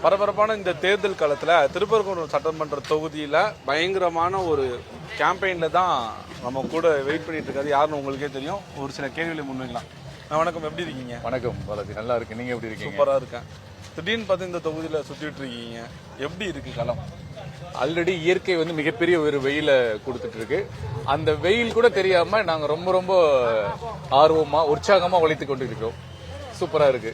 பரபரப்பான இந்த தேர்தல் காலத்தில் திருப்பரங்குன்றம் சட்டமன்ற தொகுதியில் பயங்கரமான ஒரு கேம்பெயினில் தான் நம்ம கூட வெயிட் பண்ணிட்டு இருக்காது யாருன்னு உங்களுக்கே தெரியும். ஒரு சில கேள்விகளை முன்வைக்கலாம். வணக்கம், எப்படி இருக்கீங்க? வணக்கம் பாலாஜி, நல்லா இருக்கு. நீங்க எப்படி இருக்கீங்க? சூப்பராக இருக்கேன். திடீர்னு பார்த்து இந்த தொகுதியில் சுற்றிட்டு இருக்கீங்க, எப்படி இருக்கு களம்? ஆல்ரெடி இயற்கை மிகப்பெரிய ஒரு வெயில கொடுத்துட்டு இருக்கு. அந்த வெயில் கூட தெரியாம நாங்க ரொம்ப ரொம்ப ஆர்வமா உற்சாகமா உழைத்து கொண்டு இருக்கிறோம். சூப்பரா இருக்கு.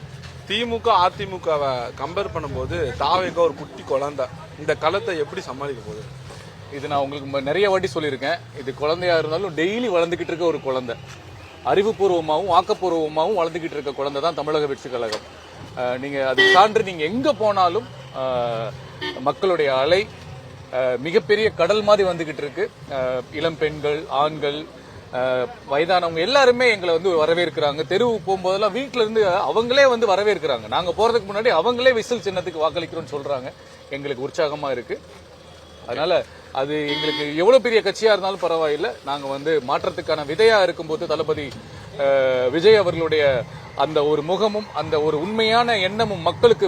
திமுக அதிமுகவை கம்பேர் பண்ணும்போது தாவேக ஒரு குட்டி குழந்தை, இந்த களத்தை எப்படி சமாளிக்க போகுது? இது நான் உங்களுக்கு நிறைய வாட்டி சொல்லியிருக்கேன். இது குழந்தையா இருந்தாலும் டெய்லி வளர்ந்துகிட்டு இருக்க ஒரு குழந்தை, அறிவுபூர்வமாகவும் ஆக்கப்பூர்வமாகவும் வளர்ந்துகிட்டு இருக்க குழந்தை தான் தமிழக வெற்றி கழகம். நீங்க அதுக்கு சான்று நீங்க எங்க போனாலும் மக்களுடைய அலை மிகப்பெரிய கடல் மாதிரி வந்துகிட்டு இருக்கு. இளம் பெண்கள், ஆண்கள், வயதானவங்க எல்லாருமே எங்களை வரவேற்கிறாங்க. தெருவுக்கு போகும்போதெல்லாம் வீட்டுல இருந்து அவங்களே வரவேற்கிறாங்க. நாங்க போறதுக்கு முன்னாடி அவங்களே விசில் சின்னத்துக்கு வாக்களிக்கிறோம்னு சொல்றாங்க. எங்களுக்கு உற்சாகமா இருக்கு. அதனால அது எங்களுக்கு எவ்வளவு பெரிய கட்சியா இருந்தாலும் பரவாயில்லை. நாங்க மாற்றத்துக்கான விதையா இருக்கும்போது தளபதி விஜய் அவர்களுடைய அந்த ஒரு முகமும் அந்த ஒரு உண்மையான எண்ணமும் மக்களுக்கு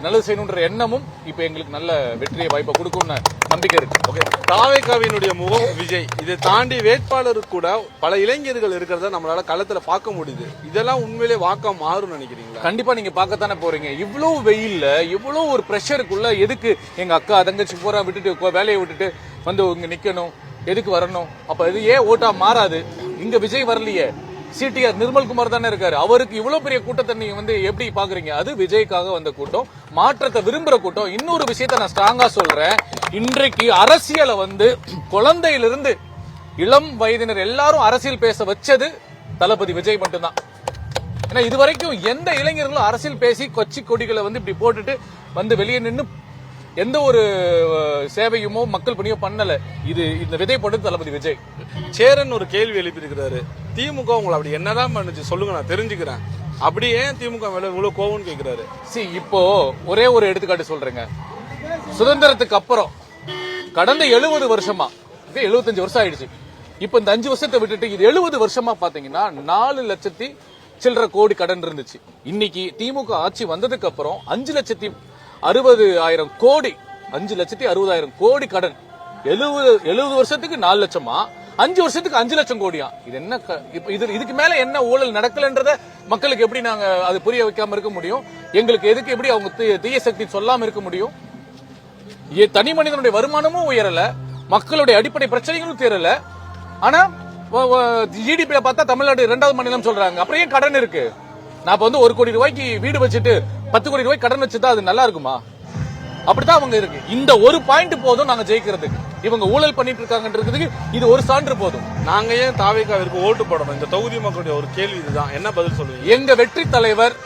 நல்லது செய்யணுன்ற எண்ணமும் இப்ப எங்களுக்கு நல்ல வெற்றியை வாய்ப்பை கொடுக்கும்னு நம்பிக்கை இருக்கு. ஓகே, தாவேகாவினுடைய முகம் விஜய், இதை தாண்டி வேட்பாளர் கூட பல இளைஞர்கள் இருக்கிறத நம்மளால களத்துல பார்க்க முடியுது. இதெல்லாம் உண்மையிலே வாக்கா மாறும் நினைக்கிறீங்களா? கண்டிப்பா நீங்க பார்க்கத்தானே போறீங்க. இவ்வளவு வெயில்ல இவ்வளவு ஒரு பிரஷருக்குள்ள எதுக்கு எங்க அக்கா தங்கச்சி போறா விட்டுட்டு வேலையை விட்டுட்டு இங்க நிக்கணும், எதுக்கு வரணும்? அப்ப இது ஏன் ஓட்டா மாறாது? இங்க விஜய் வரலையே, சிடிஆர் நிர்மல்குமார் தானே இருக்காரு. அவருக்கு இவ்வளவு பெரிய கூட்டத்தை நீங்க எப்படி பாக்குறீங்க? அது விஜய்க்காக வந்த கூட்டம், மாற்றத்தை விரும்புற கூட்டம். இன்னொரு விஷயத்த நான் ஸ்ட்ராங்கா சொல்றேன். இன்றைக்கு அரசியலை குழந்தையிலிருந்து இளம் வயதினர் எல்லாரும் அரசியல் பேச வச்சது தளபதி விஜய் மட்டும்தான். ஏன்னா இதுவரைக்கும் எந்த இளைஞர்களும் அரசியல் பேசி கொச்சி கொடிகளை இப்படி போட்டுட்டு வெளியே நின்று எந்த ஒரு சேவையுமோ மக்கள் பணியோ பண்ணல. இந்த விதை போட்டது தளபதி விஜய். சேரன் ஒரு கேள்வி எழுப்பியிருக்கிறாரு, திமுக உங்களை அப்படி என்னதான் பண்ணுச்சு சொல்லுங்க, நான் தெரிஞ்சுக்கிறேன். அப்படி ஏன் திமுக மேல இவ்வளவு கோவம்னு கேட்கிறாரு. இப்போ ஒரே ஒரு எடுத்துக்காட்டு சொல்றேங்க. சுதந்திரத்துக்கு அப்புறம் கடந்த 70 வருஷமா 75 வருஷம் ஆயிடுச்சு. இப்ப இந்த 5 வருஷத்தை விட்டுட்டு இது 70 வருஷமா பாத்தீங்கன்னா 4 லட்சத்தி சில்லற கோடி கடன் இருந்துச்சு. இன்னைக்கு திமுக ஆட்சி வந்ததுக்கு அப்புறம் 5,60,000 கோடி 5,60,000 கோடி கடன். 70 வருஷத்துக்கு 4 லட்சமா, 5 வருஷத்துக்கு 5 லட்சம் கோடியா? இது என்ன? இதுக்கு மேல என்ன ஊழல் நடக்கலன்றத மக்களுக்கு எப்படி நாங்க அது புரிய வைக்காம இருக்க முடியும்? எங்களுக்கு எதுக்கு எப்படி அவங்க தீய சக்தி சொல்லாம இருக்க முடியும்? தனி மனிதனுடைய வருமானமும் உயரல, மக்களுடைய அடிப்படை பிரச்சனைகளும் தீரல. ஆனா ஜிடிபி பார்த்தா தமிழ்நாடு 2வது மாநிலம் சொல்றாங்க. அப்புறம் ஏன் கடன் இருக்கு? நான் 1 கோடி ரூபாய்க்கு வீடு வச்சுட்டு 10 கோடி ரூபாய் கடன் வச்சுதான் அது நல்லா இருக்குமா? அப்படித்தான் அவங்க இருக்கு. இந்த ஒரு பாயிண்ட் போதும் நாங்க ஜெயிக்கிறதுக்கு. இவங்க ஊழல் பண்ணிட்டு இருக்காங்கன்றதுக்கு இது ஒரு சான்று போதும். நாங்க ஏன் தாவேகாவிற்கு ஓட்டு போடணும்? இந்த தொகுதி மக்களுடைய ஒரு கேள்வி இதுதான். என்ன பதில் சொல்லுவீங்க? எங்க வெற்றி தலைவர்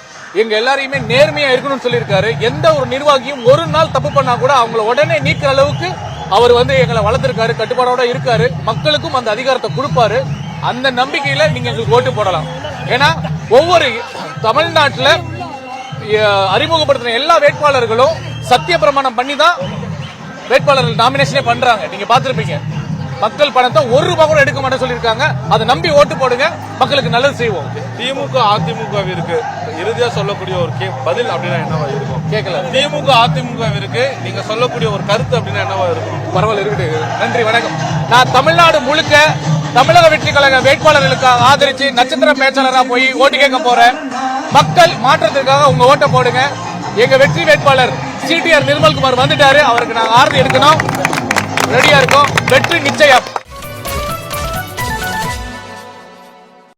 எங்க எல்லாரையுமே நேர்மையா இருக்கணும்னு சொல்லியிருக்காரு. எந்த ஒரு நிர்வாகியும் ஒரு நாள் தப்பு பண்ணா கூட அவங்கள உடனே நீக்கிற அளவுக்கு அவர் எங்களை வளர்த்திருக்காரு, கட்டுப்பாடோட இருக்காரு. மக்களுக்கும் அந்த அதிகாரத்தை கொடுப்பாரு. அந்த நம்பிக்கையில நீங்க எங்களுக்கு ஓட்டு போடலாம். ஏன்னா ஒவ்வொரு தமிழ்நாட்டுல அறிமுகப்படுத்தின எல்லா வேட்பாளர்களும் சத்திய பிரமாணம் பண்ணி தான் வேட்பாளர்கள் நாமினேஷனே பண்றாங்க. நீங்க பாத்திருப்பீங்க. மக்கள் பணத்தை 1 ரூபாய் கூட எடுக்க மாட்டேன்னு சொல்லியிருக்காங்க. அதை நம்பி ஓட்டு போடுங்க, மக்களுக்கு நல்லது செய்வோம். திமுக அதிமுகவிற்கு இறுதியா சொல்லக்கூடிய ஒரு பதில் அப்படின்னா என்னவா இருக்கும்? கேட்கல. திமுக அதிமுகவிற்கு நீங்க சொல்லக்கூடிய ஒரு கருத்து அப்படின்னா என்னவா இருக்கும்? பரவாயில்ல, இருக்கட்டும். நன்றி, வணக்கம். நான் தமிழ்நாடு முழுக்க தமிழக வெற்றி கழக வேட்பாளர்களுக்கு ஆதரிச்சு நட்சத்திர பேச்சாளராக போய் ஓட்டு கேட்க போறேன். மக்கள் மாற்றத்திற்காக உங்க ஓட்டை போடுங்க. எங்க வெற்றி வேட்பாளர் சிடிஆர் நிர்மல்குமார் வந்துட்டாரு. அவருக்கு நாங்க ஆர்டர் எடுக்கணும். ரெடியா இருக்கோம். வெற்றி நிச்சயம்.